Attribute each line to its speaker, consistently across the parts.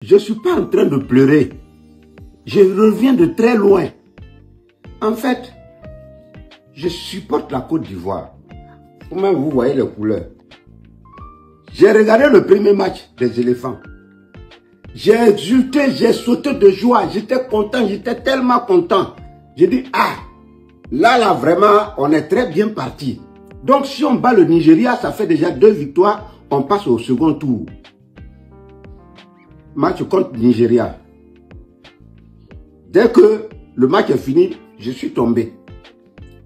Speaker 1: Je ne suis pas en train de pleurer. Je reviens de très loin. En fait, je supporte la Côte d'Ivoire. Comment vous voyez les couleurs? J'ai regardé le premier match des éléphants. J'ai exulté, j'ai sauté de joie. J'étais content, j'étais tellement content. J'ai dit, ah, là, vraiment, on est très bien parti. Donc, si on bat le Nigeria, ça fait déjà 2 victoires. On passe au second tour. Match contre Nigeria. Dès que le match est fini, je suis tombé.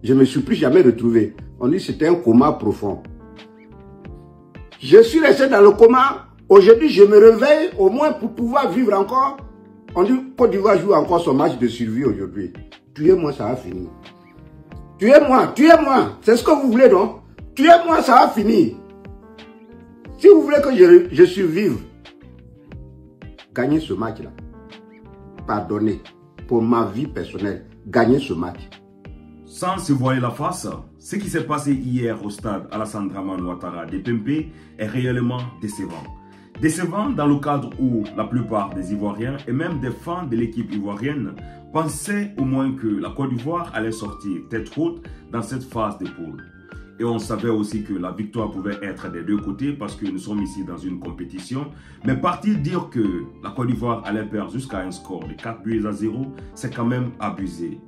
Speaker 1: Je ne me suis plus jamais retrouvé. On dit que c'était un coma profond. Je suis resté dans le coma. Aujourd'hui, je me réveille au moins pour pouvoir vivre encore. On dit que Côte d'Ivoire joue encore son match de survie aujourd'hui. Tuez-moi, ça va finir. Tuez-moi, tuez-moi. C'est ce que vous voulez, non? Tuez-moi, ça va finir. Si vous voulez que je survive, gagnez ce match-là. Pardonnez. Pour ma vie personnelle, gagnez ce match.
Speaker 2: Sans se voiler la face, ce qui s'est passé hier au stade Alassane Dramane Ouattara de Pempé est réellement décevant. Décevant dans le cadre où la plupart des Ivoiriens et même des fans de l'équipe ivoirienne pensaient au moins que la Côte d'Ivoire allait sortir tête haute dans cette phase de poule. Et on savait aussi que la victoire pouvait être des deux côtés parce que nous sommes ici dans une compétition. Mais partir dire que la Côte d'Ivoire allait perdre jusqu'à un score de 4-0, c'est quand même abusé.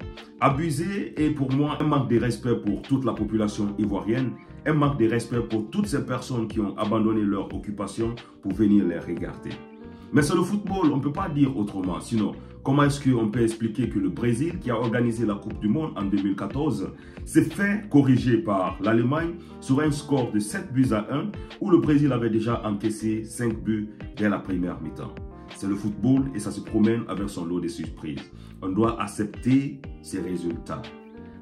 Speaker 2: Abusé et pour moi un manque de respect pour toute la population ivoirienne, un manque de respect pour toutes ces personnes qui ont abandonné leur occupation pour venir les regarder. Mais c'est le football, on ne peut pas dire autrement. Sinon, comment est-ce qu'on peut expliquer que le Brésil, qui a organisé la Coupe du Monde en 2014, s'est fait corriger par l'Allemagne sur un score de 7-1, où le Brésil avait déjà encaissé 5 buts dès la première mi-temps. C'est le football et ça se promène avec son lot de surprises. On doit accepter ces résultats.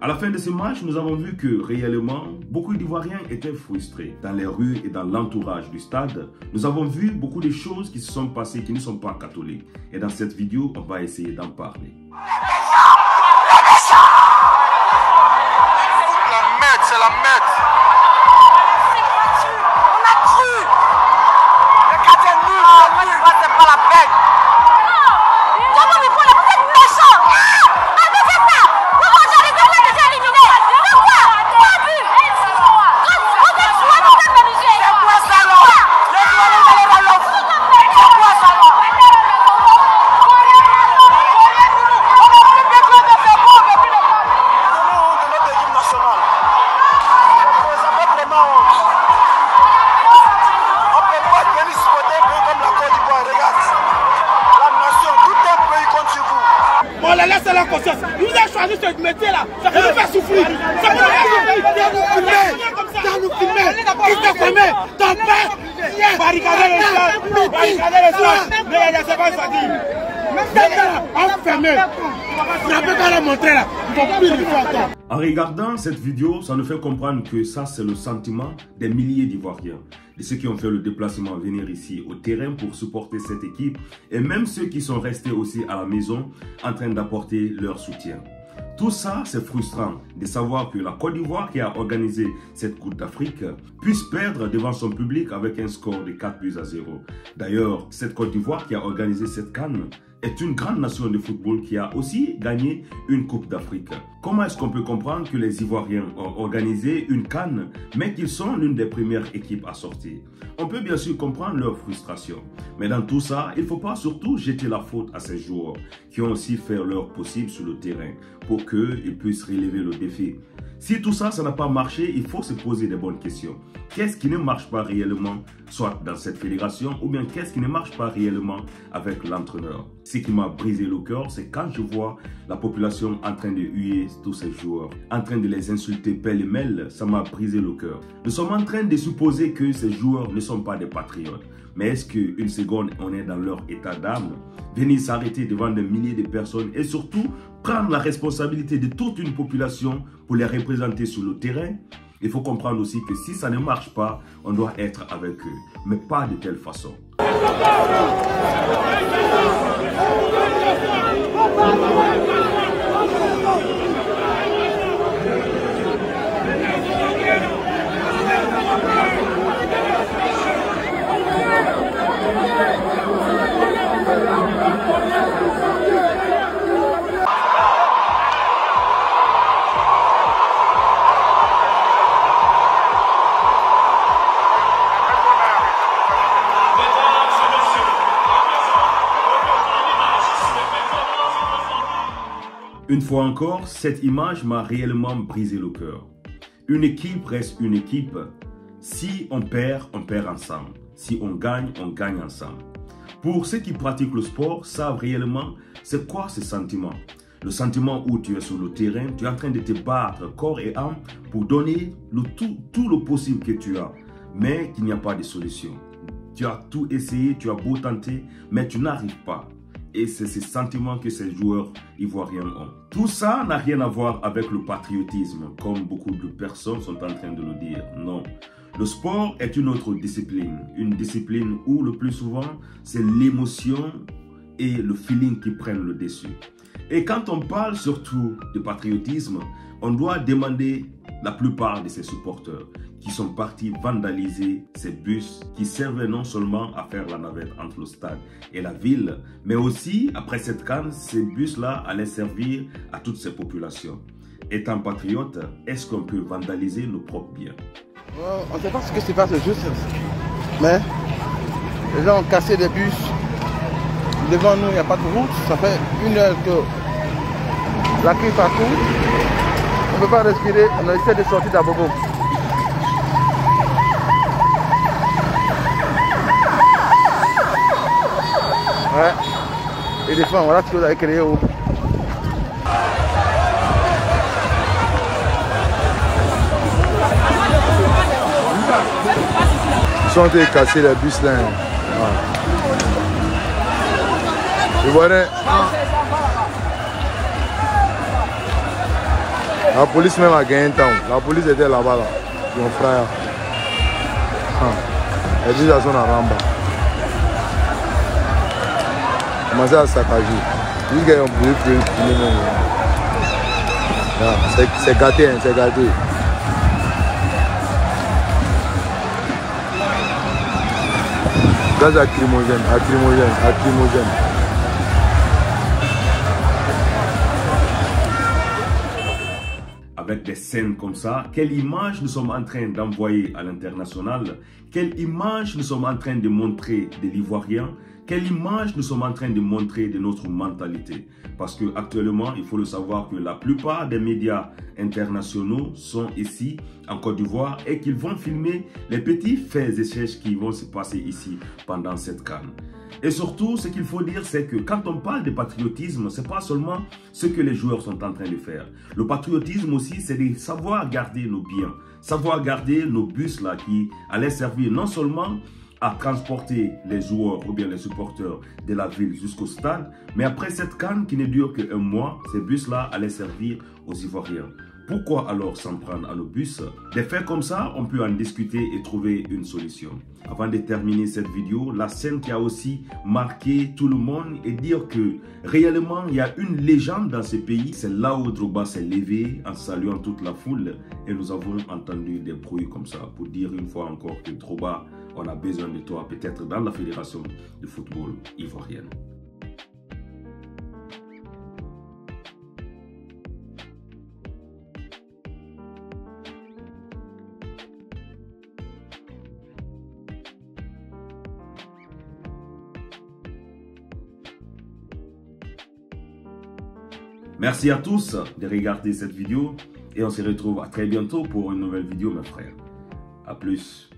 Speaker 2: À la fin de ce match, nous avons vu que réellement, beaucoup d'Ivoiriens étaient frustrés. Dans les rues et dans l'entourage du stade, nous avons vu beaucoup de choses qui se sont passées qui ne sont pas catholiques. Et dans cette vidéo, on va essayer d'en parler.
Speaker 3: C'est la merde. On a cru. Le gardien nul, c'est pas la peine. Comment il faut le peut-être méchant? Ah, mais c'est ça. Pourquoi j'arrive là déjà éliminé? Pourquoi? Pas vu. On peut jouer dans cette musique. C'est quoi ça, là? Les joueurs d'aller dans l'offre. C'est quoi ça, là? On a plus besoin de faire bon depuis le match. De notre équipe nationale.
Speaker 4: On les laisse à la conscience. Vous avez choisi ce métier-là. Ça peut nous faire souffrir. Ça peut nous faire souffrir. Qui t'a filmé? Ton père? Barricader le stade. Barricader le stade. Mais il ne sait pas ça dire. Enfermé. Tu n'as pas qu'à la montrer là. Ils vont plus le faire.
Speaker 2: En regardant cette vidéo, ça nous fait comprendre que ça, c'est le sentiment des milliers d'Ivoiriens, de ceux qui ont fait le déplacement venir ici au terrain pour supporter cette équipe et même ceux qui sont restés aussi à la maison en train d'apporter leur soutien. Tout ça, c'est frustrant de savoir que la Côte d'Ivoire qui a organisé cette Coupe d'Afrique puisse perdre devant son public avec un score de 4-0. D'ailleurs, cette Côte d'Ivoire qui a organisé cette CAN est une grande nation de football qui a aussi gagné une Coupe d'Afrique. Comment est-ce qu'on peut comprendre que les Ivoiriens ont organisé une CAN, mais qu'ils sont l'une des premières équipes à sortir? On peut bien sûr comprendre leur frustration. Mais dans tout ça, il ne faut pas surtout jeter la faute à ces joueurs qui ont aussi fait leur possible sur le terrain pour qu'ils puissent relever le défi. Si tout ça, ça n'a pas marché, il faut se poser des bonnes questions. Qu'est-ce qui ne marche pas réellement, soit dans cette fédération, ou bien qu'est-ce qui ne marche pas réellement avec l'entraîneur? Ce qui m'a brisé le cœur, c'est quand je vois la population en train de huer tous ces joueurs, en train de les insulter pêle-mêle, ça m'a brisé le cœur. Nous sommes en train de supposer que ces joueurs ne sont pas des patriotes. Mais est-ce qu'une seconde, on est dans leur état d'âme? Venir s'arrêter devant des milliers de personnes et surtout prendre la responsabilité de toute une population pour les représenter sur le terrain? Il faut comprendre aussi que si ça ne marche pas, on doit être avec eux, mais pas de telle façon. Une fois encore, cette image m'a réellement brisé le cœur. Une équipe reste une équipe. Si on perd ensemble. Si on gagne ensemble. Pour ceux qui pratiquent le sport, savent réellement c'est quoi ce sentiment. Le sentiment où tu es sur le terrain, tu es en train de te battre corps et âme pour donner tout le possible que tu as, mais qu'il n'y a pas de solution. Tu as tout essayé, tu as beau tenter, mais tu n'arrives pas. Et c'est ce sentiment que ces joueurs ivoiriens ont. Tout ça n'a rien à voir avec le patriotisme, comme beaucoup de personnes sont en train de le dire. Non. Le sport est une autre discipline. Une discipline où le plus souvent, c'est l'émotion et le feeling qui prennent le dessus. Et quand on parle surtout de patriotisme, on doit demander la plupart de ces supporters qui sont partis vandaliser ces bus qui servaient non seulement à faire la navette entre le stade et la ville, mais aussi, après cette CAN, ces bus-là allaient servir à toutes ces populations. Étant patriote, est-ce qu'on peut vandaliser nos propres biens?
Speaker 5: On ne sait pas ce que se passe juste, mais les gens ont cassé des bus. Devant nous, il n'y a pas de route. Ça fait 1 heure que la crise parcourt. On ne peut pas respirer. On essaie de sortir d'Abobo. Ouais. Et des fois, voilà ce que vous avez créé.
Speaker 6: Ils sont en train de casser les bus là. Et voilà. La police même a gagné un temps. La police était là-bas, là. Mon frère. Les bus sont à Ramba. Commencé à saccager. Jusqu'à un bruit plus. C'est gâté, hein, c'est gâté. Gaz lacrymogène.
Speaker 2: Avec des scènes comme ça, quelle image nous sommes en train d'envoyer à l'international? Quelle image nous sommes en train de montrer de l'Ivoirien? Quelle image nous sommes en train de montrer de notre mentalité? Parce que actuellement, il faut le savoir que la plupart des médias internationaux sont ici en Côte d'Ivoire et qu'ils vont filmer les petits faits et gestes qui vont se passer ici pendant cette CAN. Et surtout, ce qu'il faut dire, c'est que quand on parle de patriotisme, ce n'est pas seulement ce que les joueurs sont en train de faire. Le patriotisme aussi, c'est de savoir garder nos biens, savoir garder nos bus là qui allaient servir non seulement à transporter les joueurs ou bien les supporters de la ville jusqu'au stade, mais après cette CAN qui ne dure qu'un mois, ces bus-là allaient servir aux Ivoiriens. Pourquoi alors s'en prendre à nos bus? Des faits comme ça, on peut en discuter et trouver une solution. Avant de terminer cette vidéo, la scène qui a aussi marqué tout le monde et dire que réellement il y a une légende dans ce pays. C'est là où Drogba s'est levé en saluant toute la foule et nous avons entendu des bruits comme ça pour dire une fois encore que Drogba, on a besoin de toi peut-être dans la fédération de football ivoirienne. Merci à tous de regarder cette vidéo et on se retrouve à très bientôt pour une nouvelle vidéo mes frères. A plus.